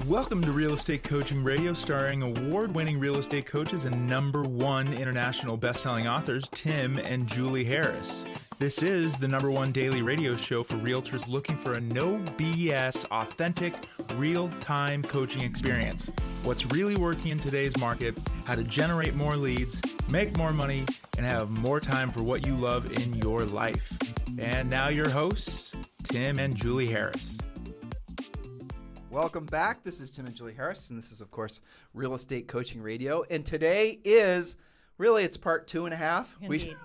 Welcome to Real Estate Coaching Radio, starring award-winning real estate coaches and #1 international best-selling authors, Tim and Julie Harris. This is the #1 daily radio show for realtors looking for a no BS, authentic, real-time coaching experience. What's really working in today's market, how to generate more leads, make more money, and have more time for what you love in your life. And now your hosts, Tim and Julie Harris. Welcome back. This is Tim and Julie Harris, and this is, of course, Real Estate Coaching Radio. And today is, really, it's part 2.5.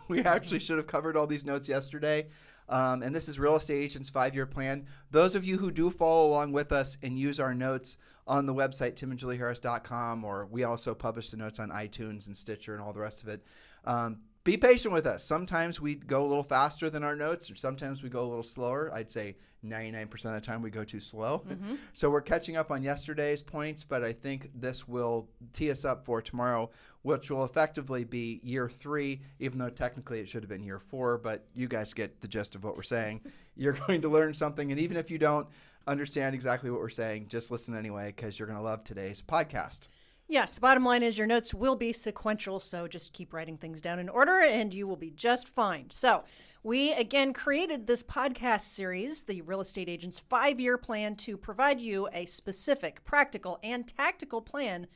We actually should have covered all these notes yesterday. And this is Real Estate Agent's 5-year plan. Those of you who do follow along with us and use our notes on the website, timandjulieharris.com, or we also publish the notes on iTunes and Stitcher and all the rest of it. Be patient with us. Sometimes we go a little faster than our notes, or sometimes we go a little slower. I'd say 99% of the time we go too slow. Mm-hmm. So we're catching up on yesterday's points, but I think this will tee us up for tomorrow, which will effectively be year 3, even though technically it should have been year 4, but you guys get the gist of what we're saying. You're going to learn something, and even if you don't understand exactly what we're saying, just listen anyway, because you're going to love today's podcast. Yes, bottom line is your notes will be sequential, so just keep writing things down in order and you will be just fine. So we, again, created this podcast series, the Real Estate Agent's 5-year plan, to provide you a specific, practical, and tactical plan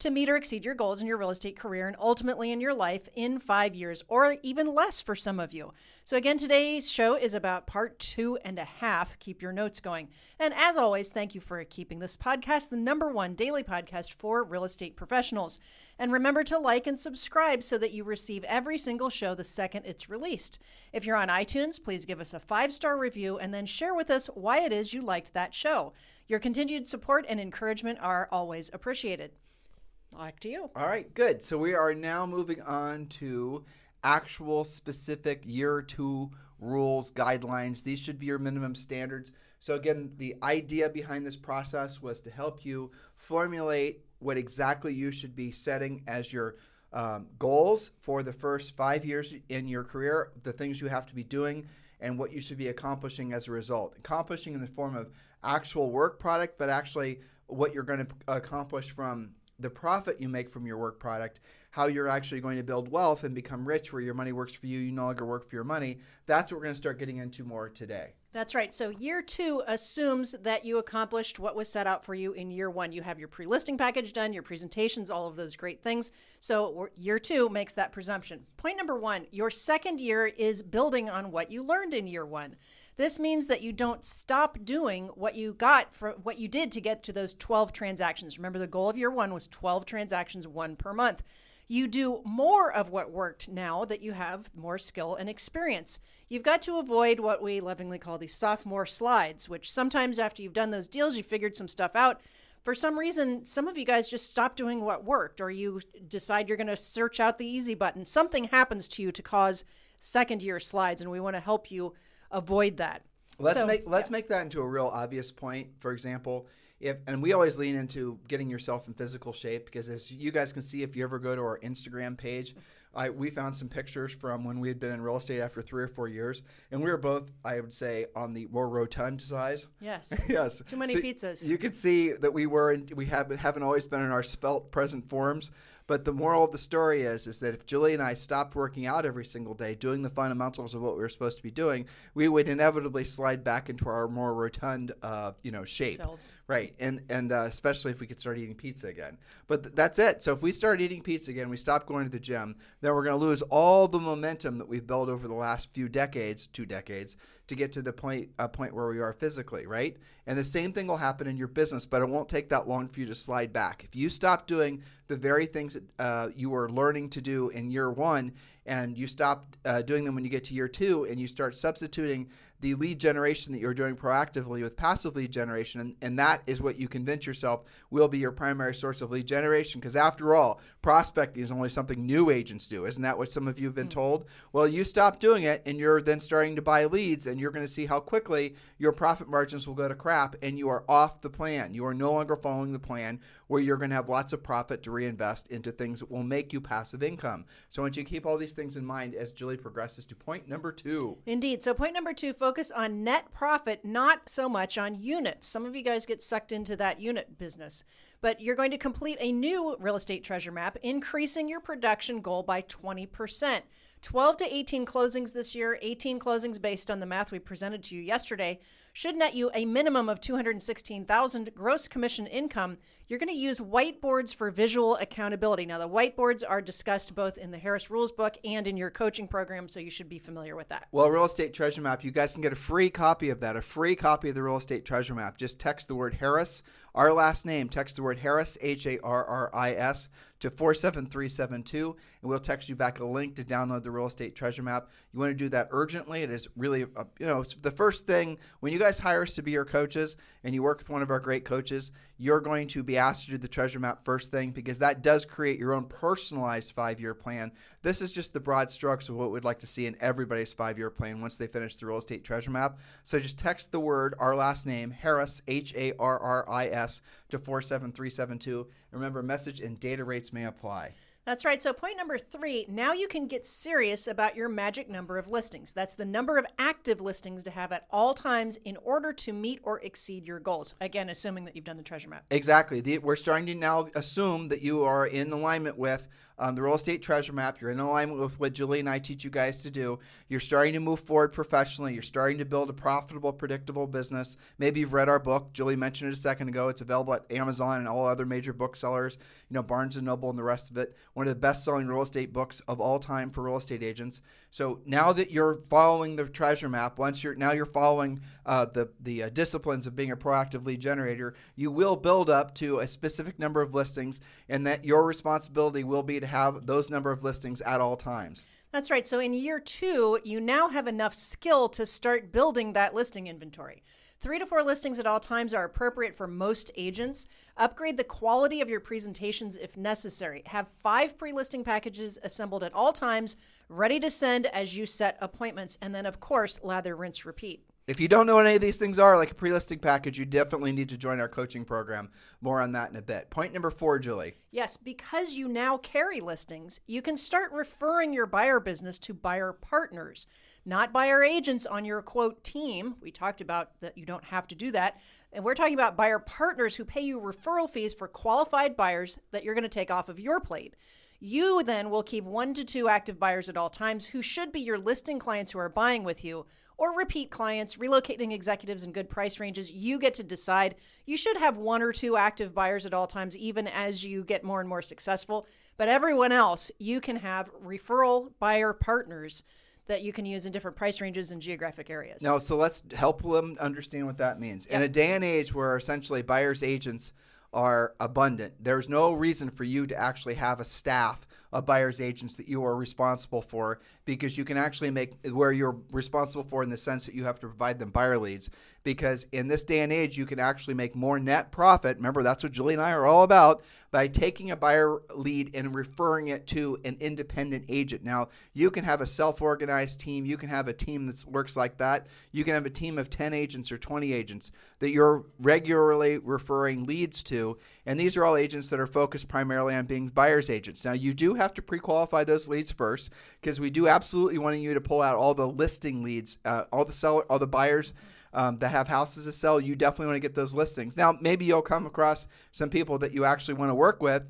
to meet or exceed your goals in your real estate career and ultimately in your life in 5 years, or even less for some of you. So again, today's show is about part 2.5. Keep your notes going. And as always, thank you for keeping this podcast the #1 daily podcast for real estate professionals. And remember to like and subscribe so that you receive every single show the second it's released. If you're on iTunes, please give us a 5-star review and then share with us why it is you liked that show. Your continued support and encouragement are always appreciated. Back to you. All right, good. So we are now moving on to actual specific year 2 rules, guidelines. These should be your minimum standards. So again, the idea behind this process was to help you formulate what exactly you should be setting as your goals for the first 5 years in your career, the things you have to be doing, and what you should be accomplishing as a result. Accomplishing in the form of actual work product, but actually what you're going to accomplish from the profit you make from your work product, how you're actually going to build wealth and become rich where your money works for you, you no longer work for your money. That's what we're going to start getting into more today. That's right. So year 2 assumes that you accomplished what was set out for you in year 1. You have your pre-listing package done, your presentations, all of those great things. So year 2 makes that presumption. Point number 1, your second year is building on what you learned in year 1. This means that you don't stop doing what you did to get to those 12 transactions. Remember, the goal of year 1 was 12 transactions, 1 per month. You do more of what worked now that you have more skill and experience. You've got to avoid what we lovingly call these sophomore slides, which sometimes after you've done those deals, you figured some stuff out. For some reason, some of you guys just stop doing what worked, or you decide you're going to search out the easy button. Something happens to you to cause second year slides, and we want to help you avoid that. Let's make that into a real obvious point. For example, and we always lean into getting yourself in physical shape, because as you guys can see, if you ever go to our Instagram page, we found some pictures from when we had been in real estate after 3 or 4 years, and we were both, I would say, on the more rotund size. Yes. Yes. Too many pizzas. You could see that we haven't always been in our svelte present forms. But the moral of the story is that if Julie and I stopped working out every single day, doing the fundamentals of what we were supposed to be doing, we would inevitably slide back into our more rotund, shape. Selves. Right, and especially if we could start eating pizza again. But that's it. So if we start eating pizza again, we stop going to the gym, then we're going to lose all the momentum that we've built over the last 2 decades, to get to the point where we are physically, right? And the same thing will happen in your business, but it won't take that long for you to slide back. If you stop doing the very things that you were learning to do in year 1, and you stop doing them when you get to year 2, and you start substituting the lead generation that you're doing proactively with passive lead generation, and that is what you convince yourself will be your primary source of lead generation, because after all, prospecting is only something new agents do. Isn't that what some of you have been told? Well, you stop doing it, and you're then starting to buy leads, and you're going to see how quickly your profit margins will go to crap, and you are off the plan. You are no longer following the plan where you're going to have lots of profit to reinvest into things that will make you passive income. So I want you to keep all these things in mind as Julie progresses to point number 2. Indeed. So point number 2, focus focus on net profit, not so much on units. Some of you guys get sucked into that unit business. But you're going to complete a new real estate treasure map, increasing your production goal by 20%. 12 to 18 closings this year, 18 closings based on the math we presented to you yesterday, should net you a minimum of $216,000 gross commission income. You're going to use whiteboards for visual accountability. Now, the whiteboards are discussed both in the Harris Rules book and in your coaching program, so you should be familiar with that. Well, Real Estate Treasure Map, you guys can get a free copy of that, a free copy of the Real Estate Treasure Map. Just text the word Harris, our last name, text the word Harris, Harris, to 47372, and we'll text you back a link to download the Real Estate Treasure Map. You want to do that urgently. It is really, it's the first thing when you guys hire us to be your coaches and you work with one of our great coaches, you're going to be asked to do the treasure map first thing, because that does create your own personalized 5-year plan. This is just the broad strokes of what we'd like to see in everybody's 5-year plan once they finish the Real Estate Treasure Map. So just text the word, our last name, Harris, Harris, to 47372. And remember, message and data rates may apply. That's right. So point number 3, now you can get serious about your magic number of listings. That's the number of active listings to have at all times in order to meet or exceed your goals. Again, assuming that you've done the treasure map. Exactly. We're starting to now assume that you are in alignment with the Real Estate Treasure Map. You're in alignment with what Julie and I teach you guys to do. You're starting to move forward professionally. You're starting to build a profitable, predictable business. Maybe you've read our book. Julie mentioned it a second ago. It's available at Amazon and all other major booksellers, Barnes & Noble and the rest of it. One of the best-selling real estate books of all time for real estate agents. So now that you're following the treasure map, you're following the disciplines of being a proactive lead generator, you will build up to a specific number of listings, and that your responsibility will be to have those number of listings at all times. That's right. So in year 2, you now have enough skill to start building that listing inventory. 3 to 4 listings at all times are appropriate for most agents. Upgrade the quality of your presentations if necessary. Have 5 pre-listing packages assembled at all times, ready to send as you set appointments. And then, of course, lather, rinse, repeat. If you don't know what any of these things are, like a pre-listing package, you definitely need to join our coaching program. More on that in a bit. Point number 4, Julie. Yes, because you now carry listings, you can start referring your buyer business to buyer partners, not buyer agents on your, quote, team. We talked about that you don't have to do that. And we're talking about buyer partners who pay you referral fees for qualified buyers that you're going to take off of your plate. You then will keep 1 to 2 active buyers at all times who should be your listing clients who are buying with you, or repeat clients, relocating executives in good price ranges. You get to decide. You should have 1 or 2 active buyers at all times, even as you get more and more successful. But everyone else, you can have referral buyer partners that you can use in different price ranges and geographic areas. Now, so let's help them understand what that means. Yep. In a day and age where essentially buyers agents are abundant, there's no reason for you to actually have a staff of buyers agents that you are responsible for, because you can actually make where you're responsible for in the sense that you have to provide them buyer leads. Because in this day and age, you can actually make more net profit. Remember, that's what Julie and I are all about, by taking a buyer lead and referring it to an independent agent. Now, you can have a self-organized team. You can have a team that works like that. You can have a team of 10 agents or 20 agents that you're regularly referring leads to. And these are all agents that are focused primarily on being buyers agents. Now, you do have to pre-qualify those leads first, because we do absolutely want you to pull out all the listing leads, all the buyers that have houses to sell. You definitely want to get those listings. Now, maybe you'll come across some people that you actually want to work with.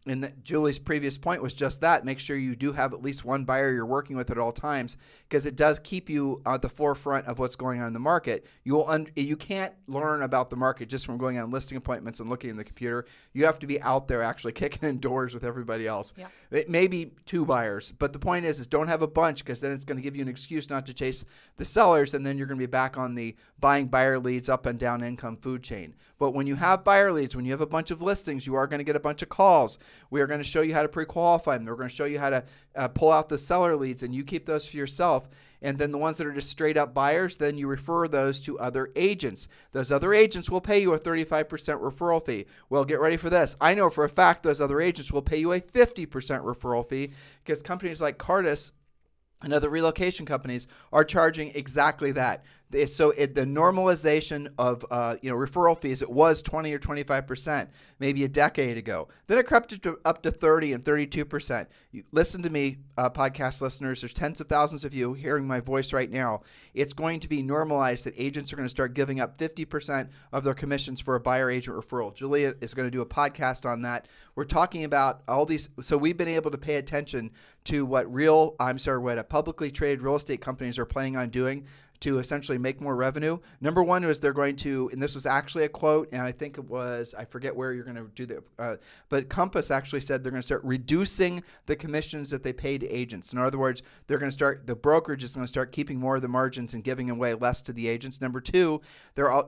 And Julie's previous point was just that. Make sure you do have at least one buyer you're working with at all times, because it does keep you at the forefront of what's going on in the market. You can't learn about the market just from going on listing appointments and looking in the computer. You have to be out there actually kicking in doors with everybody else. Yeah. It may be 2 buyers, but the point is don't have a bunch, because then it's going to give you an excuse not to chase the sellers, and then you're going to be back on the buying buyer leads up and down income food chain. But when you have buyer leads, when you have a bunch of listings, you are going to get a bunch of calls. We are going to show you how to pre-qualify them. We're going to show you how to pull out the seller leads, and you keep those for yourself. And then the ones that are just straight up buyers, then you refer those to other agents. Those other agents will pay you a 35% referral fee. Well, get ready for this. I know for a fact those other agents will pay you a 50% referral fee, because companies like Cardis and other relocation companies are charging exactly that. The normalization of referral fees, it was 20 or 25% maybe a decade ago. Then it crept up to 30 and 32%. Listen to me, podcast listeners. There's tens of thousands of you hearing my voice right now. It's going to be normalized that agents are going to start giving up 50% of their commissions for a buyer agent referral. Julia is going to do a podcast on that. We're talking about all these. So we've been able to pay attention to what publicly traded real estate companies are planning on doing to essentially make more revenue. Number one was they're going to, and this was actually a quote, and I think it was, I forget where you're going to do that, but Compass actually said they're going to start reducing the commissions that they pay to agents. In other words, the brokerage is going to start keeping more of the margins and giving away less to the agents. Number two,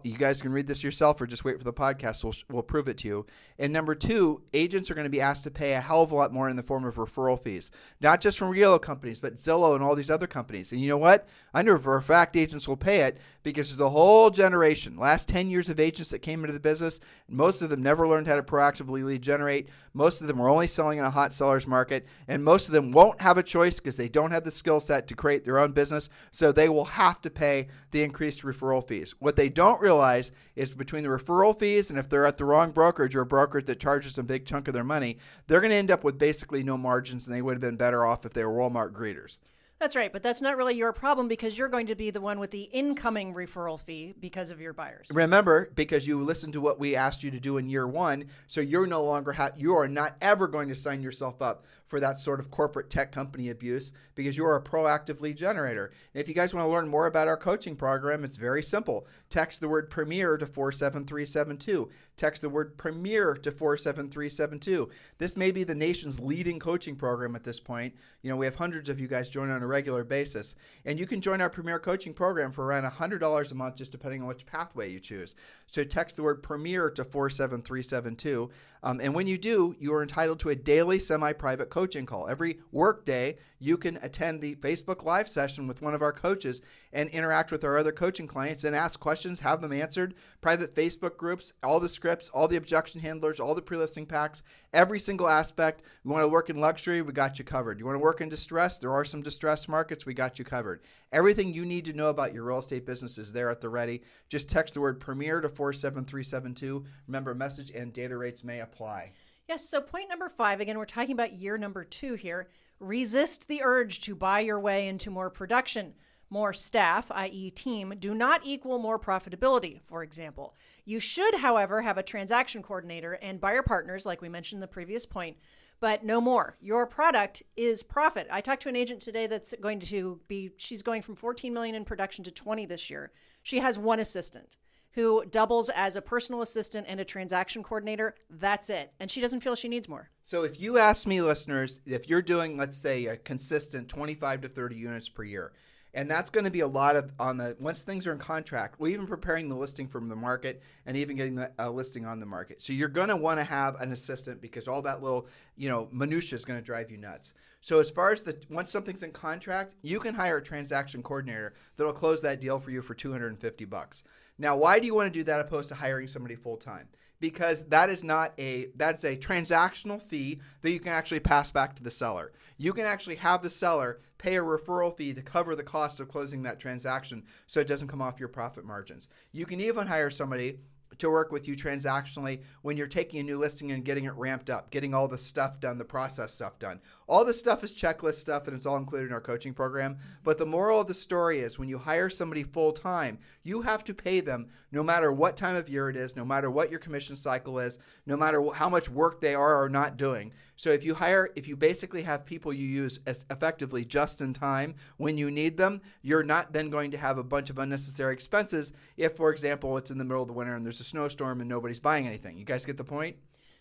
you guys can read this yourself or just wait for the podcast. We'll prove it to you. And number two, agents are going to be asked to pay a hell of a lot more in the form of referral fees, not just from Realo companies, but Zillow and all these other companies. And you know what? I know for a fact agents will pay it because there's a whole generation, last 10 years of agents that came into the business. Most of them never learned how to proactively lead generate. Most of them were only selling in a hot seller's market. And most of them won't have a choice because they don't have the skill set to create their own business. So they will have to pay the increased referral fees. What they don't realize is between the referral fees and if they're at the wrong brokerage or a brokerage that charges a big chunk of their money, they're going to end up with basically no margins, and they would have been better off if they were Walmart greeters. That's right, but that's not really your problem because you're going to be the one with the incoming referral fee because of your buyers. Remember, because you listened to what we asked you to do in year one, so you're no longer you are not ever going to sign yourself up for that sort of corporate tech company abuse because you're a proactive lead generator. And if you guys want to learn more about our coaching program, it's very simple. Text the word Premier to 47372. Text the word Premier to 47372. This may be the nation's leading coaching program at this point. You know, we have hundreds of you guys join on a regular basis. And you can join our Premier coaching program for around $100 a month, just depending on which pathway you choose. So text the word Premier to 47372. And when you do, you are entitled to a daily semi-private coaching call. Every workday, you can attend the Facebook Live session with one of our coaches and interact with our other coaching clients and ask questions, have them answered. Private Facebook groups, all the scripts, all the objection handlers, all the pre-listing packs, every single aspect. You want to work in luxury, we got you covered. You want to work in distress, there are some distress markets, we got you covered. Everything you need to know about your real estate business is there at the ready. Just text the word Premier to 47372. Remember, message and data rates may apply. Yes, so point number 5, again, we're talking about year number 2 here. Resist the urge to buy your way into more production. More staff, i.e. team, do not equal more profitability, for example. You should, however, have a transaction coordinator and buyer partners, like we mentioned in the previous point, but no more. Your product is profit. I talked to an agent today that's going to be, she's going from 14 million in production to 20 this year. She has one assistant who doubles as a personal assistant and a transaction coordinator. That's it. And she doesn't feel she needs more. So if you ask me, listeners, if you're doing, let's say, a consistent 25 to 30 units per year, and that's going to be a lot of once things are in contract, we're even preparing the listing from the market and even getting the listing on the market. So you're going to want to have an assistant because all that little, minutia is going to drive you nuts. So as far as once something's in contract, you can hire a transaction coordinator that'll close that deal for you for $250. Now, why do you want to do that opposed to hiring somebody full time? Because that's a transactional fee that you can actually pass back to the seller. You can actually have the seller pay a referral fee to cover the cost of closing that transaction so it doesn't come off your profit margins. You can even hire somebody to work with you transactionally when you're taking a new listing and getting it ramped up, getting all the stuff done, the process stuff done. All this stuff is checklist stuff, and it's all included in our coaching program. But the moral of the story is when you hire somebody full time, you have to pay them no matter what time of year it is, no matter what your commission cycle is, no matter how much work they are or not doing. So if you basically have people you use as effectively just in time when you need them, you're not then going to have a bunch of unnecessary expenses if, for example, it's in the middle of the winter and there's a snowstorm and nobody's buying anything. You guys get the point?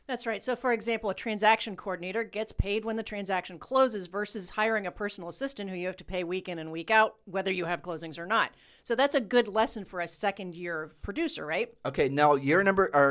That's right. So, for example, a transaction coordinator gets paid when the transaction closes versus hiring a personal assistant who you have to pay week in and week out, whether you have closings or not. So that's a good lesson for a second-year producer, right? Okay, now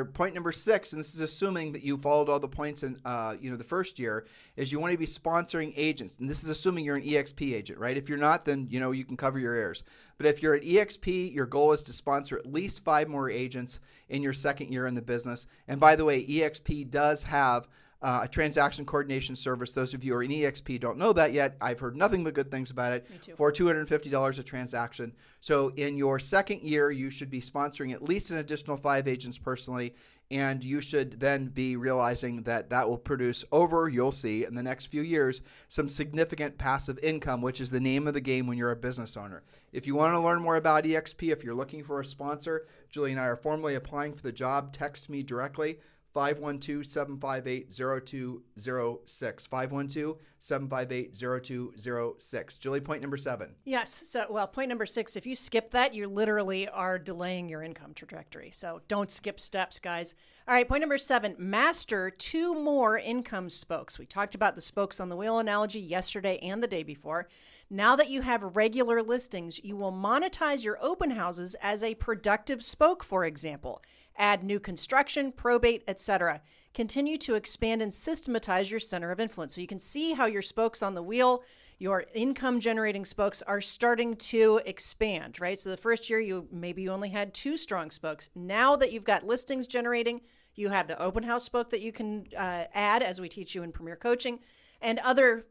point number 6, and this is assuming that you followed all the points in the first year, is you want to be sponsoring agents. And this is assuming you're an EXP agent, right? If you're not, then you can cover your ears. But if you're at EXP, your goal is to sponsor at least 5 more agents in your second year in the business. And by the way, EXP does have a transaction coordination service. Those of you who are in EXP don't know that yet. I've heard nothing but good things about it. Me too. For $250 a transaction. So in your second year, you should be sponsoring at least an additional 5 agents personally, and you should then be realizing that that will produce over, you'll see, in the next few years, some significant passive income, which is the name of the game when you're a business owner. If you want to learn more about EXP, if you're looking for a sponsor, Julie and I are formally applying for the job. Text me directly. 512-758-0206. 512-758-0206. Julie, point number 7. Yes. So, well, point number 6, if you skip that, you literally are delaying your income trajectory. So don't skip steps, guys. All right. Point number 7, master 2 more income spokes. We talked about the spokes on the wheel analogy yesterday and the day before. Now that you have regular listings, you will monetize your open houses as a productive spoke, for example. Add new construction, probate, etc. Continue to expand and systematize your center of influence. So you can see how your spokes on the wheel, your income generating spokes are starting to expand, right? So the first year you only had 2 strong spokes. Now that you've got listings generating, you have the open house spoke that you can add as we teach you in Premier Coaching, and other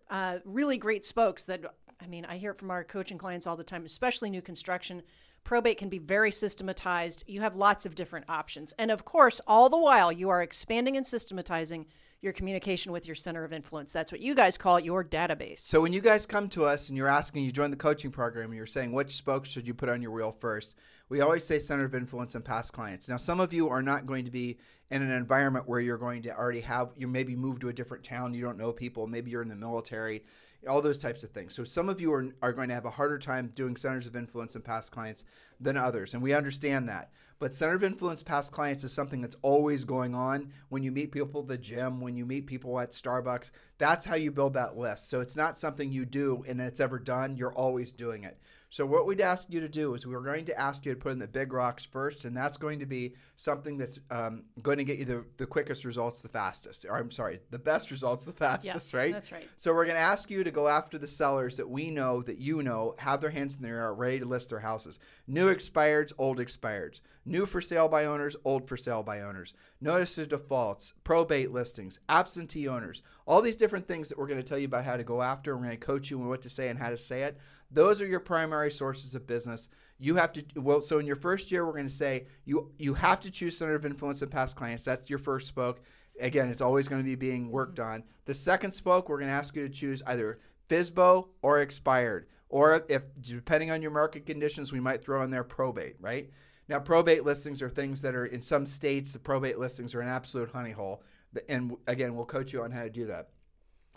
really great spokes that, I hear it from our coaching clients all the time, especially new construction. Probate can be very systematized. You have lots of different options. And of course, all the while, you are expanding and systematizing your communication with your center of influence. That's what you guys call your database. So when you guys come to us and you're asking, you join the coaching program, and you're saying, which spokes should you put on your wheel first? We always say center of influence and past clients. Now, some of you are not going to be in an environment where you're going to already you maybe moved to a different town, you don't know people, maybe you're in the military, all those types of things. So some of you are going to have a harder time doing centers of influence and past clients than others, and we understand that. But center of influence past clients is something that's always going on when you meet people at the gym, when you meet people at Starbucks. That's how you build that list. So it's not something you do and it's ever done. You're always doing it. So what we'd ask you to do is we're going to ask you to put in the big rocks first, and that's going to be something that's going to get you the quickest results the fastest. Or I'm sorry, the best results the fastest, yes, right? That's right. So we're going to ask you to go after the sellers that we know, that you know, have their hands in the air, ready to list their houses. New expireds, old expireds. New for sale by owners, old for sale by owners. Notice of defaults, probate listings, absentee owners. All these different things that we're going to tell you about how to go after. We're going to coach you on what to say and how to say it. Those are your primary sources of business. You have to, so in your first year, we're going to say you have to choose center of influence and past clients. That's your first spoke. Again, it's always going to be being worked on. The second spoke, we're going to ask you to choose either FSBO or expired. Or if, depending on your market conditions, we might throw in there probate, right? Now, probate listings are things that are, in some states, the probate listings are an absolute honey hole. And again, we'll coach you on how to do that.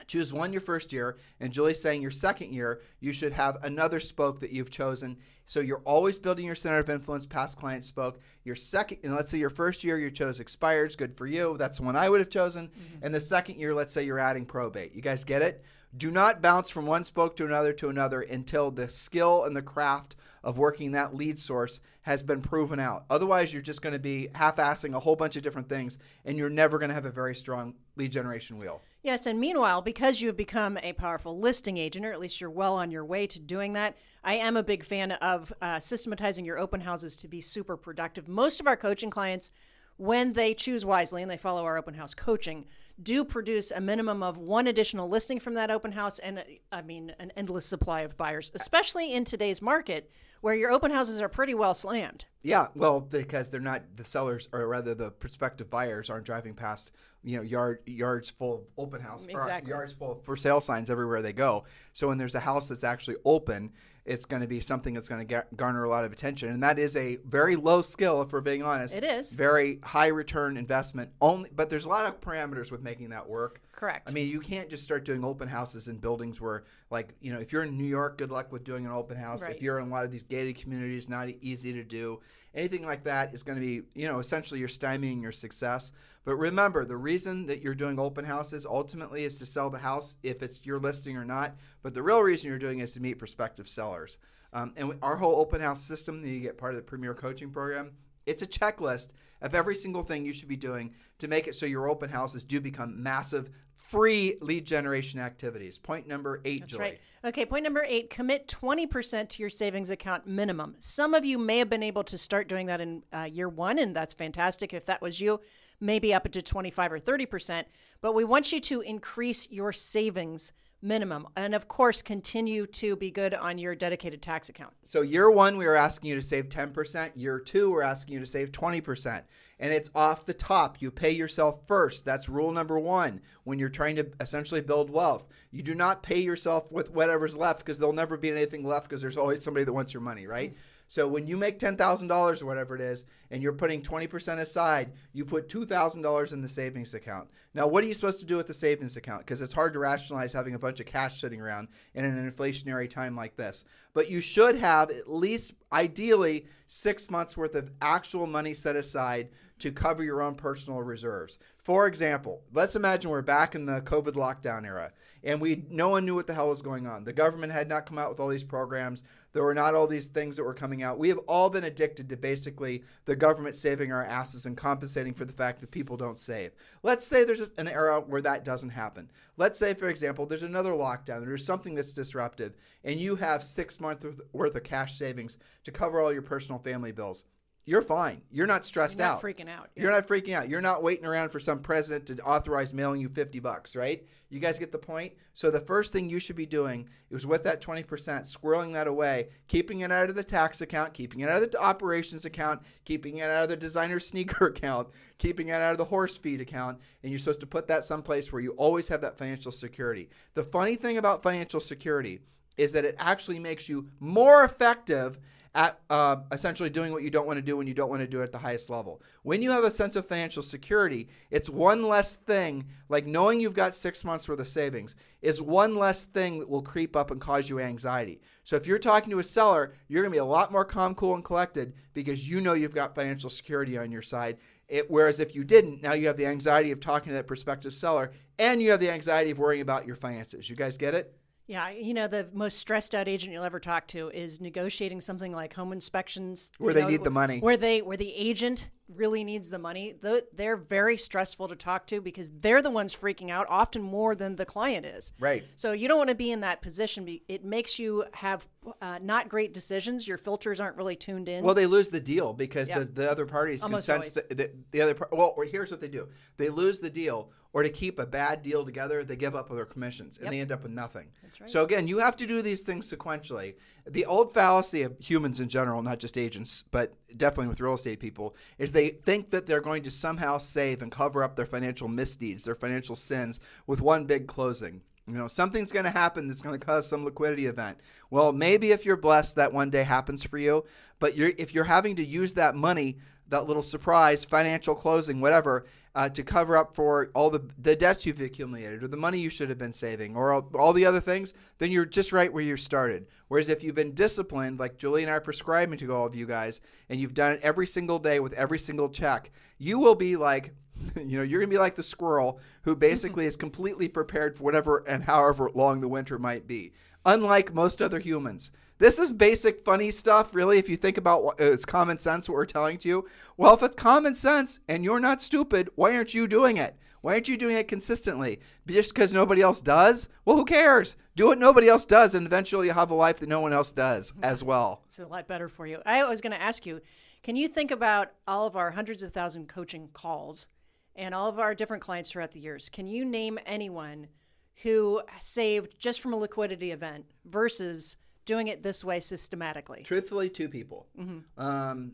Choose one your first year, and Julie's saying your second year, you should have another spoke that you've chosen. So you're always building your center of influence, past client spoke. Your second, and let's say your first year you chose expireds, good for you. That's the one I would have chosen. Mm-hmm. And the second year, let's say you're adding probate. You guys get it? Do not bounce from one spoke to another until the skill and the craft of working that lead source has been proven out. Otherwise, you're just going to be half-assing a whole bunch of different things, and you're never going to have a very strong lead generation wheel. Yes, and meanwhile, because you've become a powerful listing agent, or at least you're well on your way to doing that, I am a big fan of systematizing your open houses to be super productive. Most of our coaching clients, when they choose wisely and they follow our open house coaching, do produce a minimum of one additional listing from that open house and, an endless supply of buyers, especially in today's market where your open houses are pretty well slammed. Yeah, well, because they're not, the sellers, or rather the prospective buyers aren't driving past, yards full of open house, exactly. Or yards full of for sale signs everywhere they go. So when there's a house that's actually open, it's going to be something that's going to garner a lot of attention. And that is a very low skill, if we're being honest. It is. Very high return investment only, but there's a lot of parameters with making that work. Correct. I mean, you can't just start doing open houses in buildings where, if you're in New York, good luck with doing an open house. Right. If you're in a lot of these gated communities, not easy to do. Anything like that is going to be, essentially you're stymieing your success. But remember, the reason that you're doing open houses ultimately is to sell the house, if it's your listing or not. But the real reason you're doing it is to meet prospective sellers. And our whole open house system, that you get part of the Premier Coaching Program, It's a checklist of every single thing you should be doing to make it so your open houses do become massive, free lead generation activities. Point number 8, That's Julie. right. Okay, point number 8, commit 20% to your savings account minimum. Some of you may have been able to start doing that in year 1, and that's fantastic. If that was you, maybe up to 25 or 30%. But we want you to increase your savings minimum. And of course, continue to be good on your dedicated tax account. So year 1, we were asking you to save 10%. Year 2, we're asking you to save 20%. And it's off the top. You pay yourself first. That's rule number 1 when you're trying to essentially build wealth. You do not pay yourself with whatever's left, because there'll never be anything left, because there's always somebody that wants your money, right? So when you make $10,000 or whatever it is, and you're putting 20% aside, you put $2,000 in the savings account. Now, what are you supposed to do with the savings account? Because it's hard to rationalize having a bunch of cash sitting around in an inflationary time like this. But you should have at least, ideally, 6 months worth of actual money set aside to cover your own personal reserves. For example, let's imagine we're back in the COVID lockdown era, and no one knew what the hell was going on. The government had not come out with all these programs. There were not all these things that were coming out. We have all been addicted to basically the government saving our asses and compensating for the fact that people don't save. Let's say there's an era where that doesn't happen. Let's say, for example, there's another lockdown. There's something that's disruptive, and you have 6 months worth of cash savings to cover all your personal family bills. You're fine. You're not stressed out. You're not freaking out. You're not freaking out. You're not waiting around for some president to authorize mailing you $50, right? You guys get the point? So the first thing you should be doing is with that 20%, squirreling that away, keeping it out of the tax account, keeping it out of the operations account, keeping it out of the designer sneaker account, keeping it out of the horse feed account, and you're supposed to put that someplace where you always have that financial security. The funny thing about financial security is that it actually makes you more effective at essentially doing what you don't want to do when you don't want to do it at the highest level. When you have a sense of financial security, it's one less thing, like knowing you've got 6 months worth of savings is one less thing that will creep up and cause you anxiety. So if you're talking to a seller, you're going to be a lot more calm, cool, and collected because you know you've got financial security on your side. Whereas if you didn't, now you have the anxiety of talking to that prospective seller, and you have the anxiety of worrying about your finances. You guys get it? Yeah, you know, the most stressed out agent you'll ever talk to is negotiating something like home inspections. Where they need the money. Where the agent really needs the money. They're very stressful to talk to because they're the ones freaking out often more than the client is. Right. So you don't want to be in that position. It makes you have not great decisions. Your filters aren't really tuned in. Well, they lose the deal because the other parties Almost can sense the other part. Well, here's what they do. They lose the deal, or to keep a bad deal together, they give up their commissions, and they end up with nothing. That's right. So again, you have to do these things sequentially. The old fallacy of humans in general, not just agents, but definitely with real estate people, is they think that they're going to somehow save and cover up their financial misdeeds, their financial sins, with one big closing. You know, something's going to happen that's going to cause some liquidity event. Well, maybe if you're blessed, that one day happens for you. But if you're having to use that money, that little surprise, financial closing, whatever, to cover up for all the debts you've accumulated or the money you should have been saving or all the other things, then you're just right where you started. Whereas if you've been disciplined, like Julie and I are prescribing to all of you guys, and you've done it every single day with every single check, you will be like, you're going to be like the squirrel who basically is completely prepared for whatever and however long the winter might be. Unlike most other humans. This is basic funny stuff, really, if you think about it's common sense what we're telling to you. Well, if it's common sense and you're not stupid, why aren't you doing it? Why aren't you doing it consistently? Just because nobody else does? Well, who cares? Do what nobody else does, and eventually you'll have a life that no one else does as well. It's a lot better for you. I was going to ask you, can you think about all of our hundreds of thousand coaching calls and all of our different clients throughout the years? Can you name anyone who saved just from a liquidity event versus doing it this way systematically? Truthfully, 2 people. Mm-hmm.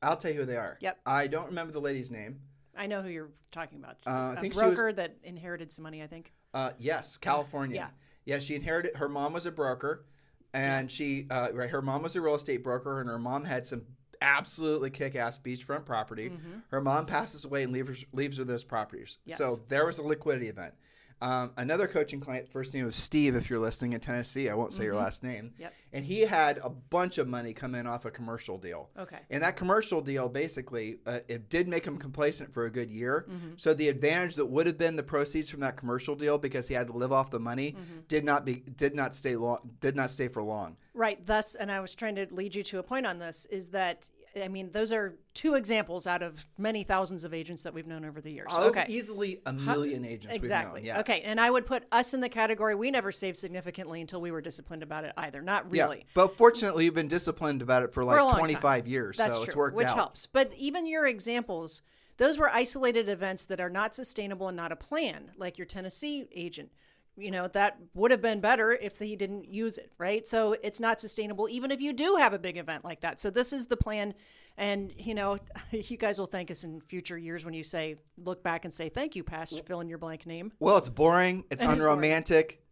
I'll tell you who they are. Yep. I don't remember the lady's name. I know who you're talking about. I a think broker that inherited some money, I think. Yes, California. Yeah, she inherited. Her mom was a broker, and her mom was a real estate broker, and her mom had some absolutely kick-ass beachfront property. Mm-hmm. Her mom passes away and leaves her those properties. Yes. So there was a liquidity event. Another coaching client, first name was Steve, if you're listening in Tennessee. I won't say your last name. Yep. And he had a bunch of money come in off a commercial deal. Okay. And that commercial deal, basically, it did make him complacent for a good year. Mm-hmm. So the advantage that would have been the proceeds from that commercial deal, because he had to live off the money, did not stay for long. Right. Thus, and I was trying to lead you to a point on this, is that I mean, those are two examples out of many thousands of agents that we've known over the years. Easily a million agents exactly. we've known. Yeah. Okay, and I would put us in the category, we never saved significantly until we were disciplined about it either. Not really. Yeah. But fortunately, you've been disciplined about it for like a long 25 time. years. That's so true, it's worked which out. helps. But even your examples, those were isolated events that are not sustainable and not a plan, like your Tennessee agent. You know, that would have been better if he didn't use it, right? So it's not sustainable even if you do have a big event like that. So this is the plan. And, you know, you guys will thank us in future years when you say, look back and say, thank you, past fill in your blank name. Well, it's boring. It's unromantic.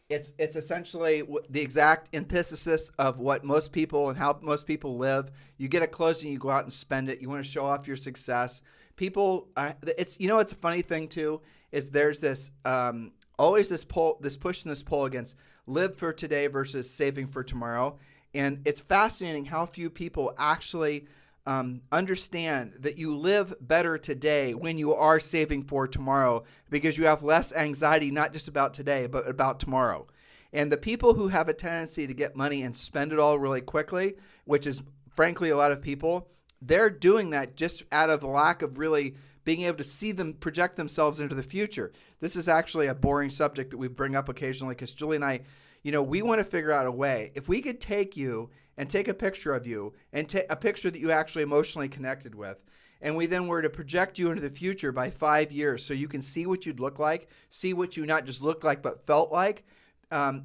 It's essentially the exact antithesis of what most people and how most people live. You get a closing, you go out and spend it. You want to show off your success. People, it's a funny thing too, is there's this, always this push and this pull against live for today versus saving for tomorrow. And it's fascinating how few people actually understand that you live better today when you are saving for tomorrow, because you have less anxiety, not just about today, but about tomorrow. And the people who have a tendency to get money and spend it all really quickly, which is frankly a lot of people, they're doing that just out of the lack of really being able to see them project themselves into the future. This is actually a boring subject that we bring up occasionally because Julie and I, we want to figure out a way. If we could take you and take a picture of you and take a picture that you actually emotionally connected with, and we then were to project you into the future by 5 years so you can see what you'd look like, see what you not just looked like but felt like,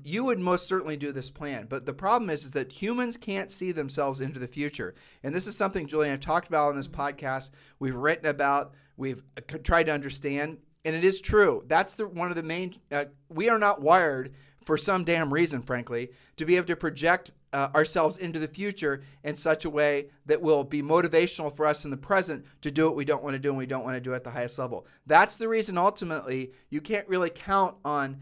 you would most certainly do this plan. But the problem is that humans can't see themselves into the future. And this is something Julie and I have talked about on this podcast. We've written about. We've tried to understand. And it is true. That's one of the main we are not wired for some damn reason, frankly, to be able to project ourselves into the future in such a way that will be motivational for us in the present to do what we don't want to do and we don't want to do at the highest level. That's the reason ultimately you can't really count on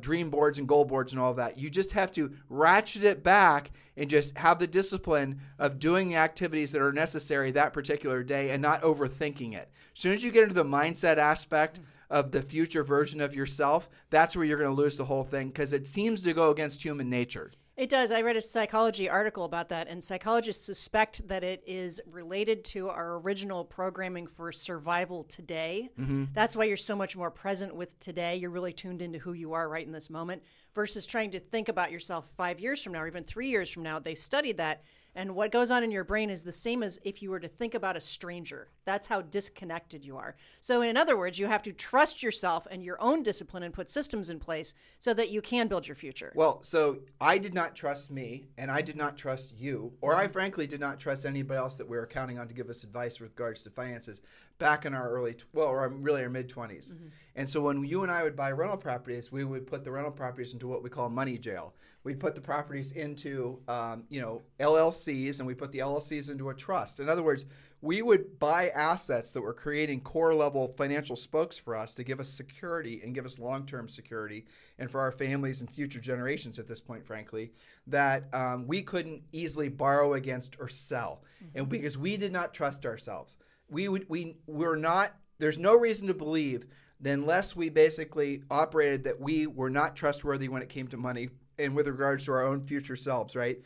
dream boards and goal boards and all of that. You just have to ratchet it back and just have the discipline of doing the activities that are necessary that particular day and not overthinking it. As soon as you get into the mindset aspect of the future version of yourself, that's where you're going to lose the whole thing, because it seems to go against human nature. It does. I read a psychology article about that, and psychologists suspect that it is related to our original programming for survival today. Mm-hmm. That's why you're so much more present with today. You're really tuned into who you are right in this moment versus trying to think about yourself 5 years from now or even 3 years from now. They studied that. And what goes on in your brain is the same as if you were to think about a stranger. That's how disconnected you are. So in other words, you have to trust yourself and your own discipline and put systems in place so that you can build your future. Well, so I did not trust me, and I did not trust you, or I frankly did not trust anybody else that we were counting on to give us advice with regards to finances back in our our mid-20s. Mm-hmm. And so when you and I would buy rental properties, we would put the rental properties into what we call money jail. We'd put the properties into, LLCs, and we put the LLCs into a trust. In other words, we would buy assets that were creating core level financial spokes for us to give us security and give us long-term security, and for our families and future generations at this point, frankly, that we couldn't easily borrow against or sell. Mm-hmm. And because we did not trust ourselves, there's no reason to believe that unless we basically operated that we were not trustworthy when it came to money and with regards to our own future selves, right?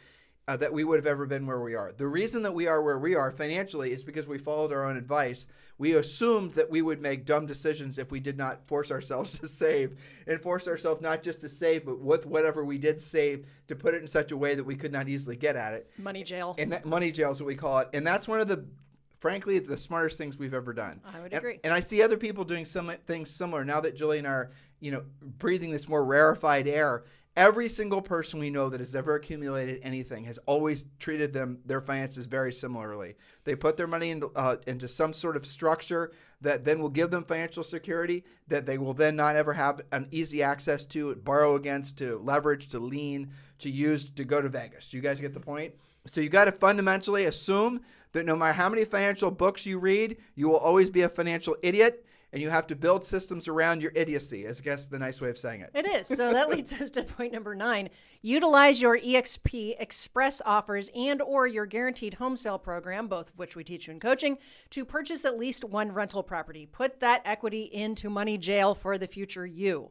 That we would have ever been where we are. The reason that we are where we are financially is because we followed our own advice. We assumed that we would make dumb decisions if we did not force ourselves to save, and force ourselves not just to save, but with whatever we did save to put it in such a way that we could not easily get at it. Money jail. And that money jail is what we call it. And that's one of the, frankly, the smartest things we've ever done. I would agree. And I see other people doing some things similar now that Julie and I are, breathing this more rarefied air. Every single person we know that has ever accumulated anything has always treated their finances very similarly. They put their money into some sort of structure that then will give them financial security that they will then not ever have an easy access to, borrow against, to leverage, to lean, to use, to go to Vegas. You guys get the point? So you got to fundamentally assume that no matter how many financial books you read, you will always be a financial idiot. And you have to build systems around your idiocy, I guess the nice way of saying it. It is. So that leads us to point number 9. Utilize your EXP Express offers and or your guaranteed home sale program, both of which we teach you in coaching, to purchase at least one rental property. Put that equity into money jail for the future you.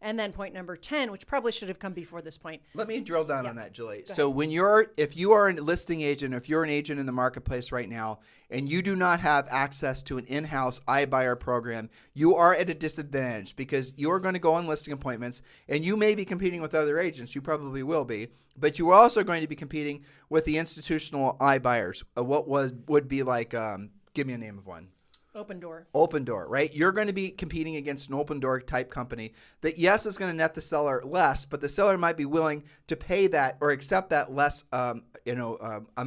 And then point number 10, which probably should have come before this point. Let me drill down on that, Julie. Go So if you are a listing agent, if you're an agent in the marketplace right now, and you do not have access to an in-house iBuyer program, you are at a disadvantage because you're going to go on listing appointments, and you may be competing with other agents. You probably will be, but you are also going to be competing with the institutional iBuyers. What would be like? Give me a name of one. Open Door. Open Door, right? You're going to be competing against an Open Door type company that, yes, is going to net the seller less, but the seller might be willing to pay that or accept that less, amount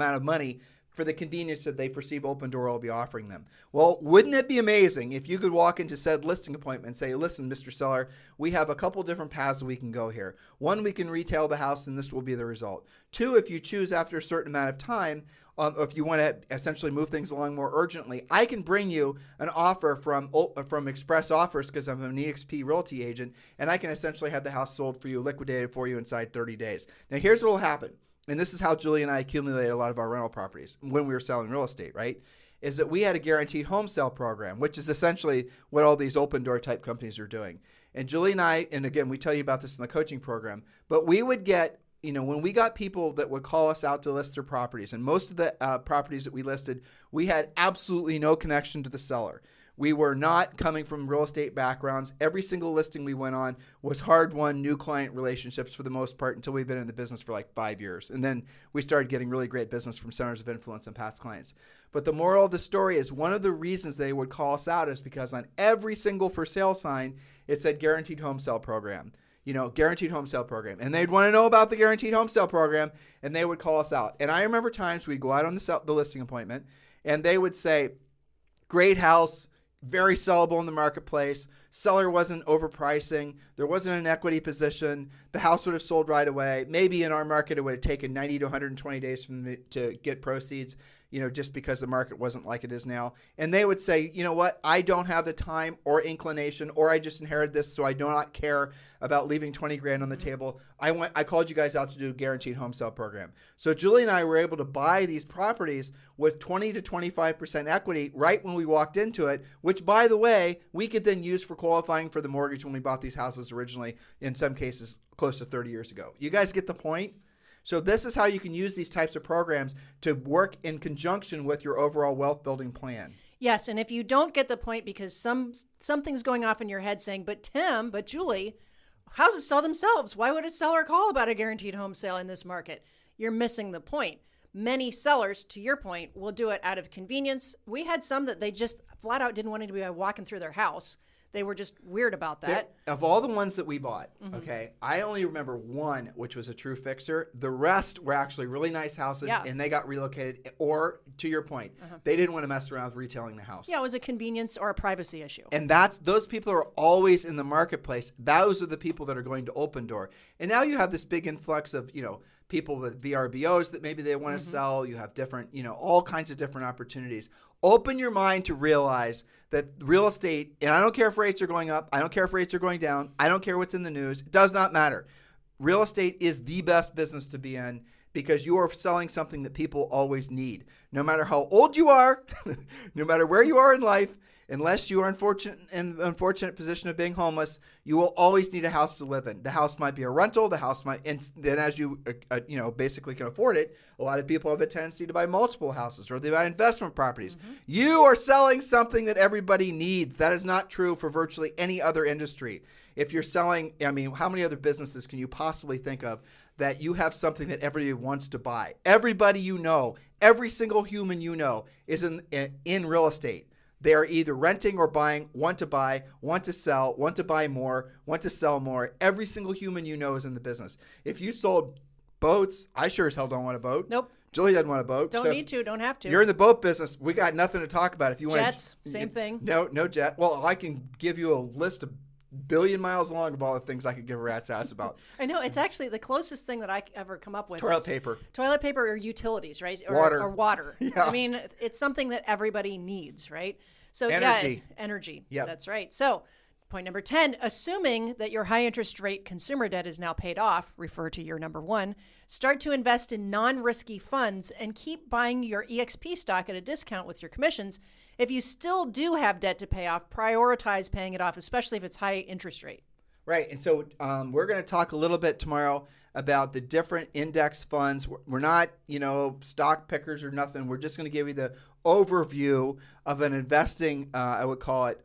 of money for the convenience that they perceive Open Door will be offering them. Well, wouldn't it be amazing if you could walk into said listing appointment and say, listen, Mr. Seller, we have a couple different paths we can go here. One, we can retail the house, and this will be the result. Two, if you choose after a certain amount of time, if you want to essentially move things along more urgently, I can bring you an offer from Express Offers because I'm an EXP Realty agent, and I can essentially have the house sold for you, liquidated for you inside 30 days. Now, here's what will happen, and this is how Julie and I accumulated a lot of our rental properties when we were selling real estate, right? Is that we had a guaranteed home sale program, which is essentially what all these Open Door type companies are doing. And Julie and I, and again, we tell you about this in the coaching program, but we would get, when we got people that would call us out to list their properties, and most of the properties that we listed, we had absolutely no connection to the seller. We were not coming from real estate backgrounds. Every single listing we went on was hard-won new client relationships for the most part until we've been in the business for like 5 years. And then we started getting really great business from centers of influence and past clients. But the moral of the story is one of the reasons they would call us out is because on every single for sale sign, it said guaranteed home sale program. Guaranteed home sale program. And they'd want to know about the guaranteed home sale program, and they would call us out. And I remember times we'd go out on the listing appointment, and they would say, great house, very sellable in the marketplace, seller wasn't overpricing, there wasn't an equity position, the house would have sold right away. Maybe in our market, it would have taken 90 to 120 days to get proceeds, just because the market wasn't like it is now. And they would say, you know what, I don't have the time or inclination, or I just inherited this, so I do not care about leaving 20 grand on the table. I called you guys out to do a guaranteed home sale program. So Julie and I were able to buy these properties with 20 to 25% equity right when we walked into it, which, by the way, we could then use for qualifying for the mortgage when we bought these houses originally, in some cases close to 30 years ago. You guys get the point? So this is how you can use these types of programs to work in conjunction with your overall wealth building plan. Yes, and if you don't get the point because something's going off in your head saying, but Tim, but Julie, houses sell themselves. Why would a seller call about a guaranteed home sale in this market? You're missing the point. Many sellers, to your point, will do it out of convenience. We had some that they just flat out didn't want to be walking through their house. They were just weird about that. Of all the ones that we bought, okay, I only remember one, which was a true fixer. The rest were actually really nice houses, and they got relocated. Or, to your point, they didn't want to mess around with retailing the house. Yeah, it was a convenience or a privacy issue. And those people are always in the marketplace. Those are the people that are going to Open Door. And now you have this big influx of, people with VRBOs that maybe they want to sell. You have different, all kinds of different opportunities. Open your mind to realize that real estate, and I don't care if rates are going up, I don't care if rates are going down, I don't care what's in the news, it does not matter. Real estate is the best business to be in because you are selling something that people always need. No matter how old you are, no matter where you are in life, unless you are in the unfortunate position of being homeless, you will always need a house to live in. The house might be a rental. The house might, and then as you basically can afford it, a lot of people have a tendency to buy multiple houses or they buy investment properties. You are selling something that everybody needs. That is not true for virtually any other industry. If you're selling, how many other businesses can you possibly think of that you have something that everybody wants to buy? Everybody every single human is in real estate. They are either renting or buying, want to buy, want to sell, want to buy more, want to sell more. Every single human is in the business. If you sold boats, I sure as hell don't want a boat. Nope. Julie doesn't want a boat. Don't need to, don't have to. You're in the boat business. We got nothing to talk about. If you want Jets, same thing. No jet. Well, I can give you a list of billion miles long of all the things I could give a rat's ass about. I know. It's actually the closest thing that I ever come up with. Toilet paper or utilities, right? Water. Or water. Yeah. It's something that everybody needs, right? So energy. Energy. Yep. That's right. So point number 10, assuming that your high interest rate consumer debt is now paid off, refer to your number 1, start to invest in non-risky funds and keep buying your EXP stock at a discount with your commissions. If you still do have debt to pay off, prioritize paying it off, especially if it's high interest rate. Right. And so we're going to talk a little bit tomorrow about the different index funds. We're not, stock pickers or nothing. We're just going to give you the overview of an investing, I would call it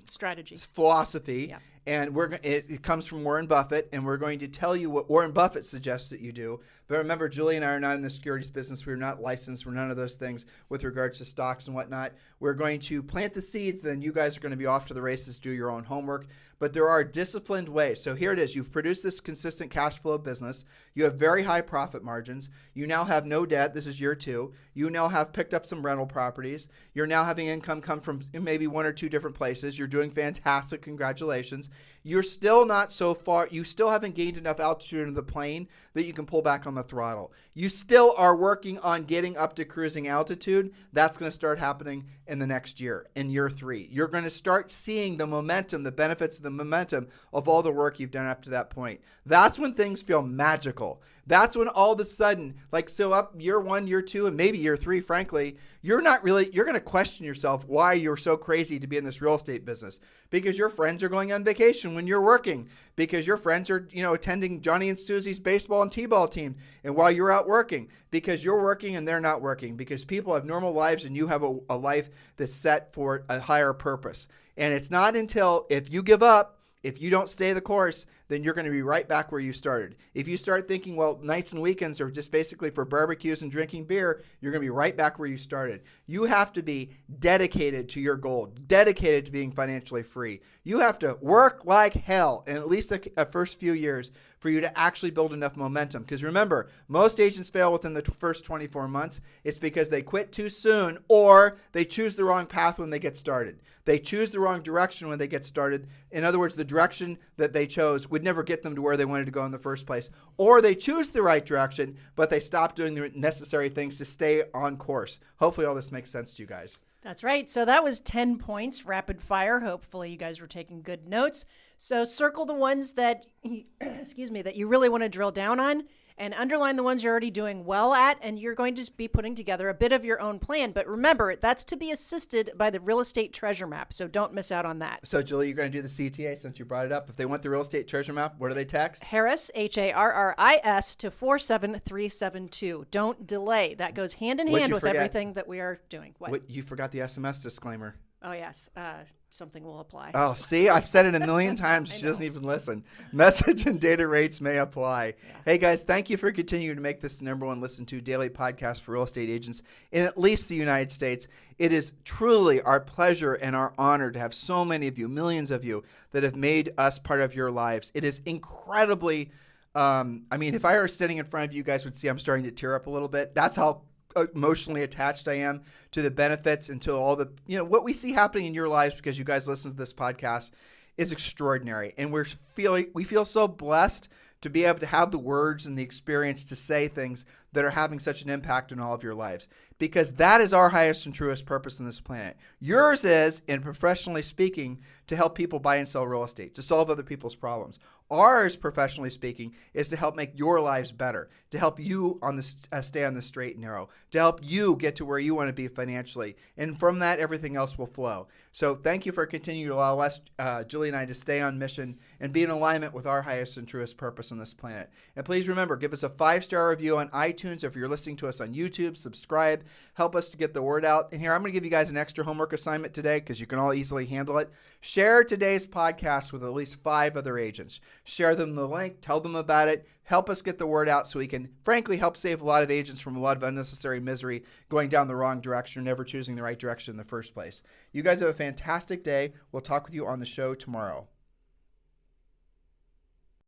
strategy, philosophy. Yeah. And it comes from Warren Buffett, and we're going to tell you what Warren Buffett suggests that you do. But remember, Julie and I are not in the securities business. We're not licensed. We're none of those things with regards to stocks and whatnot. We're going to plant the seeds, then you guys are going to be off to the races, do your own homework. But there are disciplined ways. So here it is. You've produced this consistent cash flow business. You have very high profit margins. You now have no debt. This is year 2. You now have picked up some rental properties. You're now having income come from maybe 1 or 2 different places. You're doing fantastic. Congratulations. You're still not so far. You still haven't gained enough altitude in the plane that you can pull back on the throttle. You still are working on getting up to cruising altitude. That's going to start happening in the next year, in year 3. You're going to start seeing the momentum, the benefits of the momentum of all the work you've done up to that point. That's when things feel magical. That's when all of a sudden, up year 1, year 2, and maybe year 3, frankly, you're going to question yourself why you're so crazy to be in this real estate business. Because your friends are going on vacation when you're working. Because your friends are, attending Johnny and Susie's baseball and t-ball team. And while you're out working, because you're working and they're not working. Because people have normal lives and you have a life that's set for a higher purpose. And it's not until if you give up, if you don't stay the course, then you're going to be right back where you started. If you start thinking, well, nights and weekends are just basically for barbecues and drinking beer, you're going to be right back where you started. You have to be dedicated to your goal, dedicated to being financially free. You have to work like hell in at least the first few years for you to actually build enough momentum. Because remember, most agents fail within the first 24 months. It's because they quit too soon or they choose the wrong path when they get started. They choose the wrong direction when they get started. In other words, the direction that they chose would never get them to where they wanted to go in the first place. Or they choose the right direction, but they stop doing the necessary things to stay on course. Hopefully all this makes sense to you guys. That's right. So that was 10 points, rapid fire. Hopefully you guys were taking good notes. So circle the ones that, that you really want to drill down on, and underline the ones you're already doing well at, and you're going to be putting together a bit of your own plan. But remember, that's to be assisted by the real estate treasure map, so don't miss out on that. So, Julie, you're going to do the CTA since you brought it up. If they want the real estate treasure map, what do they text? Harris, Harris, to 47372. Don't delay. That goes hand in hand with everything that we are doing. What? You forgot the SMS disclaimer. Oh, yes. Something will apply. Oh, see, I've said it a million times. She doesn't even listen. Message and data rates may apply. Yeah. Hey, guys, thank you for continuing to make this the #1 listened to daily podcast for real estate agents in at least the United States. It is truly our pleasure and our honor to have so many of you, millions of you, that have made us part of your lives. It is incredibly, if I were sitting in front of you, you guys would see I'm starting to tear up a little bit. That's how emotionally attached I am to the benefits and to all the, what we see happening in your lives because you guys listen to this podcast is extraordinary. And we feel so blessed to be able to have the words and the experience to say things that are having such an impact on all of your lives, because that is our highest and truest purpose on this planet. Yours is, in professionally speaking, to help people buy and sell real estate, to solve other people's problems. Ours, professionally speaking, is to help make your lives better, to help you stay on the straight and narrow, to help you get to where you want to be financially. And from that, everything else will flow. So thank you for continuing to allow us, Julie and I, to stay on mission and be in alignment with our highest and truest purpose on this planet. And please remember, give us a 5-star review on iTunes. If you're listening to us on YouTube, subscribe. Help us to get the word out. And here, I'm going to give you guys an extra homework assignment today because you can all easily handle it. Share today's podcast with at least 5 other agents. Share them the link. Tell them about it. Help us get the word out so we can, frankly, help save a lot of agents from a lot of unnecessary misery going down the wrong direction or never choosing the right direction in the first place. You guys have a fantastic day. We'll talk with you on the show tomorrow.